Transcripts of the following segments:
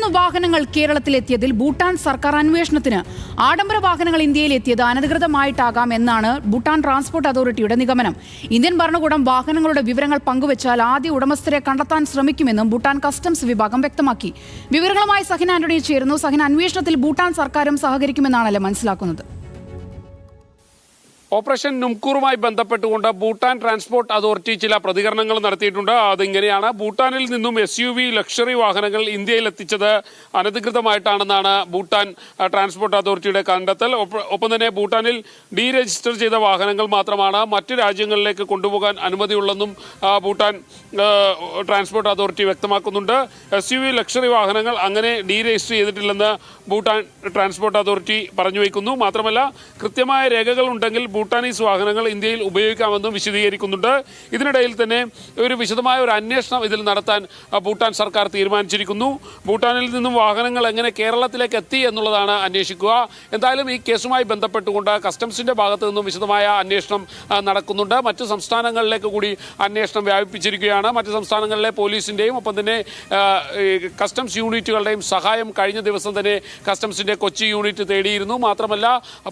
13 വാഹനങ്ങൾ കേരളത്തിലെത്തിയതിൽ ഭൂട്ടാൻ സർക്കാർ അന്വേഷണത്തിന്. ആഡംബര വാഹനങ്ങൾ ഇന്ത്യയിൽ എത്തിയത് അനധികൃതമായിട്ടാകാം എന്നാണ് ഭൂട്ടാൻ ട്രാൻസ്പോർട്ട് അതോറിറ്റിയുടെ നിഗമനം. ഇന്ത്യൻ ഭരണകൂടം വാഹനങ്ങളുടെ വിവരങ്ങൾ പങ്കുവച്ചാൽ ആദ്യ ഉടമസ്ഥരെ കണ്ടെത്താൻ ശ്രമിക്കുമെന്നും ഭൂട്ടാൻ കസ്റ്റംസ് വിഭാഗം വ്യക്തമാക്കി. വിവരങ്ങളുമായി സഹിൻ ആന്റണി ചേരുന്നു. സഹിൻ, അന്വേഷണത്തിൽ ഭൂട്ടാൻ സർക്കാരും സഹകരിക്കുമെന്നാണല്ലോ മനസ്സിലാക്കുന്നത്. ഓപ്പറേഷൻ നുംകൂറുമായി ബന്ധപ്പെട്ടുകൊണ്ട് ഭൂട്ടാൻ ട്രാൻസ്പോർട്ട് അതോറിറ്റി ചില പ്രതികരണങ്ങൾ നടത്തിയിട്ടുണ്ട്. അതിങ്ങനെയാണ്: ഭൂട്ടാനിൽ നിന്നും SUV ലക്ഷറി വാഹനങ്ങൾ ഇന്ത്യയിൽ എത്തിച്ചത് അനധികൃതമായിട്ടാണെന്നാണ് ഭൂട്ടാൻ ട്രാൻസ്പോർട്ട് അതോറിറ്റിയുടെ കണ്ടെത്തൽ. ഒപ്പം തന്നെ ഭൂട്ടാനിൽ രജിസ്റ്റർ ചെയ്ത വാഹനങ്ങൾ മാത്രമാണ് മറ്റ് രാജ്യങ്ങളിലേക്ക് കൊണ്ടുപോകാൻ അനുമതിയുള്ളെന്നും ഭൂട്ടാൻ ട്രാൻസ്പോർട്ട് അതോറിറ്റി വ്യക്തമാക്കുന്നുണ്ട്. SUV ലക്ഷറി വാഹനങ്ങൾ അങ്ങനെ രജിസ്റ്റർ ചെയ്തിട്ടില്ലെന്ന് ഭൂട്ടാൻ ട്രാൻസ്പോർട്ട് അതോറിറ്റി പറഞ്ഞു വയ്ക്കുന്നു. മാത്രമല്ല, കൃത്യമായ രേഖകൾ ഉണ്ടെങ്കിൽ ഭൂട്ടാനീസ് വാഹനങ്ങൾ ഇന്ത്യയിൽ ഉപയോഗിക്കാമെന്നും വിശദീകരിക്കുന്നുണ്ട്. ഇതിനിടയിൽ തന്നെ ഒരു വിശദമായ ഒരു അന്വേഷണം ഇതിൽ നടത്താൻ ഭൂട്ടാൻ സർക്കാർ തീരുമാനിച്ചിരിക്കുന്നു. ഭൂട്ടാനിൽ നിന്നും വാഹനങ്ങൾ എങ്ങനെ കേരളത്തിലേക്ക് എത്തി എന്നുള്ളതാണ് അന്വേഷിക്കുക. എന്തായാലും ഈ കേസുമായി ബന്ധപ്പെട്ടുകൊണ്ട് കസ്റ്റംസിന്റെ ഭാഗത്തു നിന്നും വിശദമായ അന്വേഷണം നടക്കുന്നുണ്ട്. മറ്റ് സംസ്ഥാനങ്ങളിലേക്ക് കൂടി അന്വേഷണം വ്യാപിപ്പിച്ചിരിക്കുകയാണ്. മറ്റ് സംസ്ഥാനങ്ങളിലെ പോലീസിന്റെയും ഒപ്പം തന്നെ കസ്റ്റംസ് യൂണിറ്റുകളുടെയും സഹായം കഴിഞ്ഞ ദിവസം തന്നെ കസ്റ്റംസിന്റെ കൊച്ചി യൂണിറ്റ് തേടിയിരുന്നു. മാത്രമല്ല,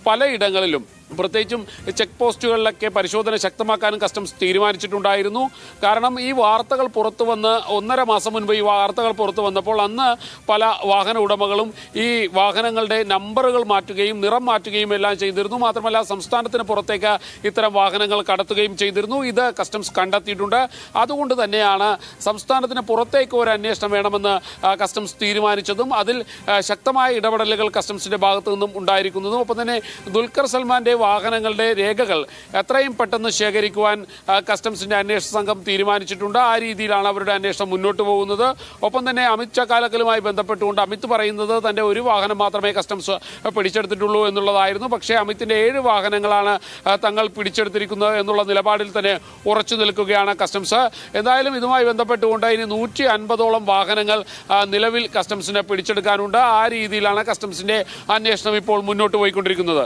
പലയിടങ്ങളിലും പ്രത്യേകിച്ചും ചെക്ക് പോസ്റ്റുകളിലൊക്കെ പരിശോധന ശക്തമാക്കാനും കസ്റ്റംസ് തീരുമാനിച്ചിട്ടുണ്ടായിരുന്നു. കാരണം ഈ വാർത്തകൾ പുറത്തു വന്ന് 1.5 മാസം മുൻപ് ഈ വാർത്തകൾ പുറത്തു വന്നപ്പോൾ അന്ന് പല വാഹന ഉടമകളും ഈ വാഹനങ്ങളുടെ നമ്പറുകൾ മാറ്റുകയും നിറം മാറ്റുകയും എല്ലാം ചെയ്തിരുന്നു. മാത്രമല്ല, സംസ്ഥാനത്തിന് പുറത്തേക്ക് ഇത്തരം വാഹനങ്ങൾ കടത്തുകയും ചെയ്തിരുന്നു. ഇത് കസ്റ്റംസ് കണ്ടെത്തിയിട്ടുണ്ട്. അതുകൊണ്ട് തന്നെയാണ് സംസ്ഥാനത്തിന് പുറത്തേക്ക് ഒരു അന്വേഷണം വേണമെന്ന് കസ്റ്റംസ് തീരുമാനിച്ചതും അതിൽ ശക്തമായ ഇടപെടലുകൾ കസ്റ്റംസിന്റെ ഭാഗത്തു നിന്നും ഉണ്ടായിരിക്കുന്നതും. ഒപ്പം തന്നെ ദുൽഖർ സൽമാന്റെ വാഹനങ്ങളുടെ രേഖകൾ എത്രയും പെട്ടെന്ന് ശേഖരിക്കുവാൻ കസ്റ്റംസിന്റെ അന്വേഷണ സംഘം തീരുമാനിച്ചിട്ടുണ്ട്. ആ രീതിയിലാണ് അവരുടെ അന്വേഷണം മുന്നോട്ട് പോകുന്നത്. ഒപ്പം തന്നെ അമിത് ചക്കാലക്കലുമായി ബന്ധപ്പെട്ടുകൊണ്ട് അമിത് പറയുന്നത് തന്റെ ഒരു വാഹനം മാത്രമേ കസ്റ്റംസ് പിടിച്ചെടുത്തിട്ടുള്ളൂ എന്നുള്ളതായിരുന്നു. പക്ഷേ അമിത്തിന്റെ 7 വാഹനങ്ങളാണ് തങ്ങൾ പിടിച്ചെടുത്തിരിക്കുന്നത് എന്നുള്ള നിലപാടിൽ തന്നെ ഉറച്ചു നിൽക്കുകയാണ് കസ്റ്റംസ്. എന്തായാലും ഇതുമായി ബന്ധപ്പെട്ടുകൊണ്ട് ഇനി 150ഓളം വാഹനങ്ങൾ നിലവിൽ കസ്റ്റംസിന് പിടിച്ചെടുക്കാനുണ്ട്. ആ രീതിയിലാണ് കസ്റ്റംസിന്റെ അന്വേഷണം ഇപ്പോൾ മുന്നോട്ട് പോയിക്കൊണ്ടിരിക്കുന്നത്.